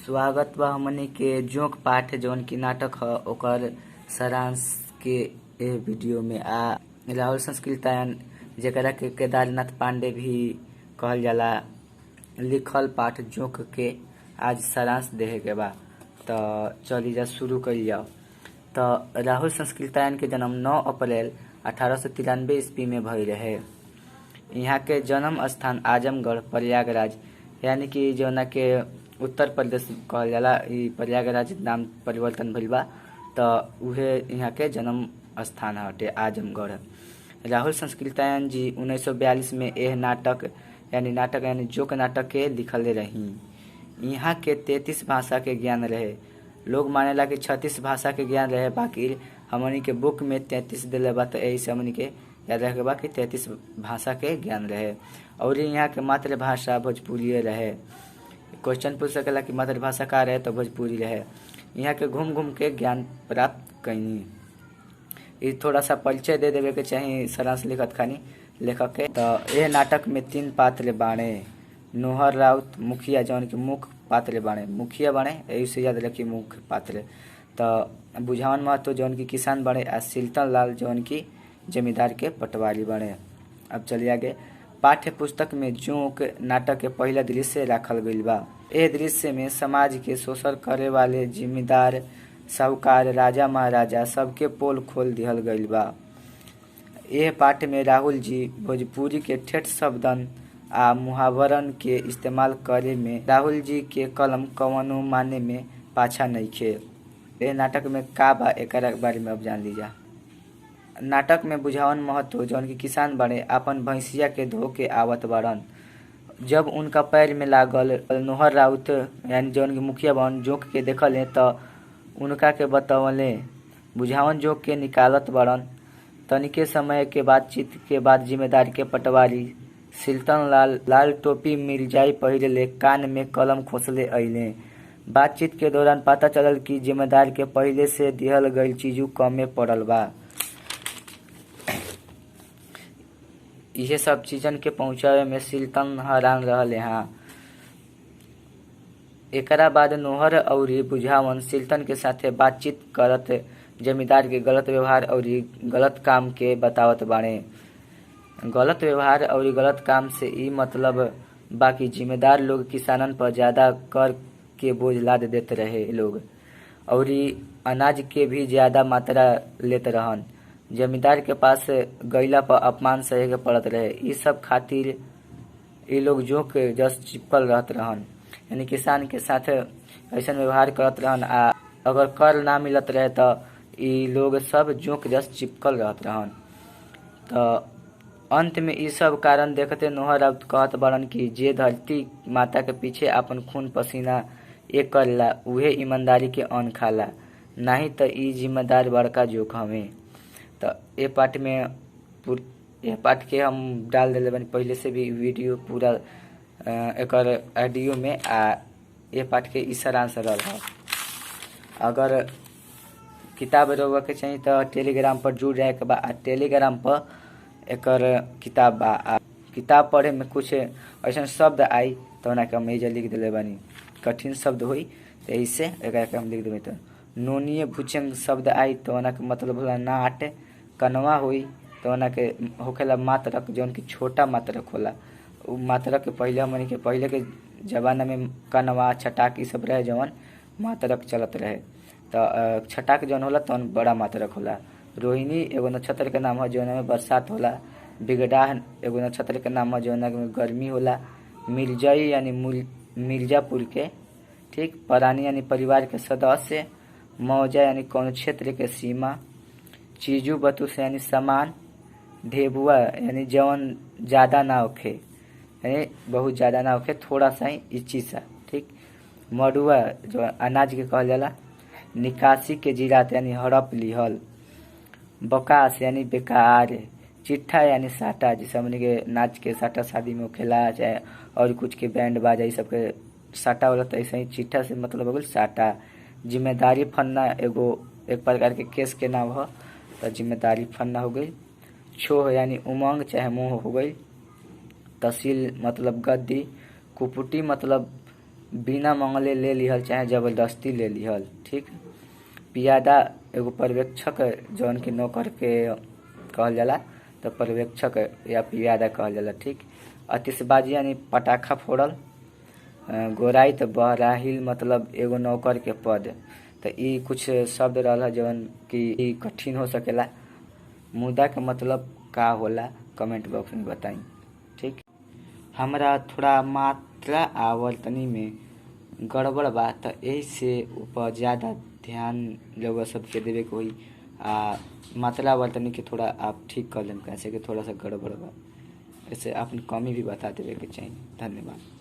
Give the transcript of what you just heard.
स्वागत बा हमनी के जोक पाठ जौन की नाटक ह ओकर सारांश के ए वीडियो में। राहुल संस्कृतायन जेकरा के केदारनाथ पांडे भी कहल जाला लिखल पाठ जोक के आज सारांश देहे के बा। तो चली जा शुरू करी जाओ। तो राहुल संस्कृतायन के जन्म 9 अप्रैल 1893 ईस्वी में भई रहे। यहाँ के जन्म स्थान आजमगढ़ प्रयागराज यानी कि जौना के उत्तर प्रदेश कहल जाला, ई प्रयागराज नाम परिवर्तन भइल बा। तो उहे यहाँ के जन्म स्थान हटे आजमगढ़। राहुल संस्कृतायन जी 1942 में यह नाटक यानी जोक नाटक के लिखले रही। यहाँ के 33 भाषा के ज्ञान रहे। लोग मानेला कि 36 भाषा के ज्ञान रहे, बाकी हमनी के बुक में 33 दिले बा। तो यही से हमनी के याद रखे बा कि 33 भाषा के ज्ञान रहे। और यहाँ के मातृभाषा भोजपुरी रहे। क्वेश्चन पूछ सकेला कि मातृभाषा का रहे, तो भोजपुरी रहे। यहाँ के घूम घूम के ज्ञान प्राप्त कईनी। ये थोड़ा सा परिचय दे देवे के चाहिए सारांश लिखत खानी लेखक के। तो यह नाटक में 3 पात्र बाणे। नोहर राउत मुखिया जौन की मुख्य पात्र बाणे, मुखिया बाणे, यही से याद रखिए मुख्य पात्र। तो बुझावन महतो जौन की किसान बाणे आ शिल्तन लाल जौन की जमींदार के पटवारी बाणे। अब चलिए आगे। पाठ्य पुस्तक में जोक नाटक के पहला दृश्य रखल गईल बा। ए दृश्य में समाज के शोषण करे वाले जिम्मेदार साहूकार राजा महाराजा सबके पोल खोल दिहल गईल बा। यह पाठ में राहुल जी भोजपुरी के ठेठ शब्दन आ मुहावरन के इस्तेमाल करे में राहुल जी के कलम कवनो माने में पाछा नइखे। यह नाटक में का बा एकरा बारे में अब जान लीजा। नाटक में बुझावन महतो जौन की किसान बड़े अपन भैंसिया के धो के आवत बाड़न। जब उनका पैर में लागल नोहर राउत यानी जौन की मुखिया बन जोक के देखले तो उनका के बतवले। बुझावन जोक के निकालत बाड़न। तनिके समय के बातचीत के बाद जिम्मेदार के पटवारी शिल्तन लाल टोपी मिर्जाई पहिरले कान में कलम खोसले अइले। बातचीत के दौरान पता चलल कि जिम्मेदार के पहले से दिहल गईल चीजू कमे पड़ल बा। यह सब चीजन के पहुंचावे में शिल्तन हैरान रहल। यहाँ एकरा बाद नोहर और बुझावन शिल्तन के साथे बातचीत करत जमींदार के गलत व्यवहार और गलत काम के बतावत बाणे। गलत व्यवहार और गलत काम से ई मतलब बाकी जिम्मेदार लोग किसानन पर ज्यादा कर के बोझ लाद देते रहे लोग और अनाज के भी ज्यादा मात्रा लेते रहन। जमींदार के पास गईला पर अपमान सहे के पड़त रहे। इस सब खातिर ये लोग जोक जस चिपकल रहत रहन, यानी किसान के साथ ऐसा व्यवहार करत रहन। अगर कर ना मिलत रहे तो ये लोग सब जोक जस चिपकल रहत रहन। तो अंत में ये सब कारण देखते नोहर राउत कहत बड़न कि जे धरती माता के पीछे अपन खून पसीना एक करला उहे ईमानदारी के अन्न खाला, नहीं तो ई जिम्मेदार बड़का जोक हमें। तो ये पाठ के हम डाल दिले बनी पहले से भी वीडियो पूरा एकर ऑडियो में। ये पाठ के इस सारांश रहल है। अगर किताब रहुआ के चाहिए तो टेलीग्राम पर जुड़ जाए के बा। टेलीग्राम पर एकर किताब बा। किताब पढ़े में कुछ ऐसा शब्द आई तो ना हम एजा लिख दिले बनी। कठिन शब्द हुई तो इससे एक हम लिख देवे। तो नोनिये भुचंग शब्द आई तो ना के मतलब होला नाट। कनवा हुई तो ना के होखेला मात्रक जौन की छोटा मात्रक होला। उ मात्रक के पहले हमनी के पहले के जमाना में कनवा छटाक ई सब रहे जौन मात्रक चलत रहे। तो छटाक जौन होला तो बड़ा मात्रक होला। रोहिणी एगो नक्षत्र के नाम है जौन में बरसात होला। बिगडाह एगो नक्षत्र के नाम है जौन में गर्मी होला। मिर्जाई यानी मिर्जापुर के ठीक। परानी यानी परिवार के सदस्य। मौजा यानी कौन क्षेत्र के सीमा। चीजू बतुस यानी सामान। ढेबुआ यानी जवन ज्यादा ना होखे, यानी बहुत ज्यादा ना होखे, थोड़ा सा ही इची सा ठीक। मडुआ जो अनाज के कहल जाला। निकासी के जिरात यानी हड़प लिहल। बकास यानी बेकार। चिट्ठा यानी साटा, जिसे हमने के नाच के साटा शादी में होखेला चाहे और कुछ के बैंड बाजा ये सब के साटा होला। तो ऐसे ही चिट्ठा से मतलब हो गई साटा। जिम्मेदारी फन्ना एगो एक प्रकार के केस के नाम हो तो जिम्मेदारी फन्ना हो गई। छोह यानी उमंग चाहे मोह हो गई। तहसील मतलब गद्दी। कुपुटी मतलब बिना मंगले ले लिहल चाहे जबरदस्ती ले लिहल। ठीक, पियादा एगो पर्यवेक्षक जौन की नौकर के कहल जाला, तो पर्यवेक्षक या पियादा कहल जाला। ठीक, आतिशबाजी यानी पटाखा फोड़ल। गोराई तो बहराहिल मतलब एगो नौकर के पद। तो ई कुछ शब्द रहला जौन की कठिन हो सकेला। मुद्दा के मतलब का होला कमेंट बॉक्स में बताई। ठीक, हमरा थोड़ा मात्रा आ वर्तनी में गड़बड़ बा, तो यही से ऊपर ज़्यादा ध्यान लोग सबके देवे के होई। मात्रा वर्तनी के थोड़ा आप ठीक कर लें, कैसे कि थोड़ा सा गड़बड़ बा, ऐसे अपन कमी भी बता देवे के चाहिए। धन्यवाद।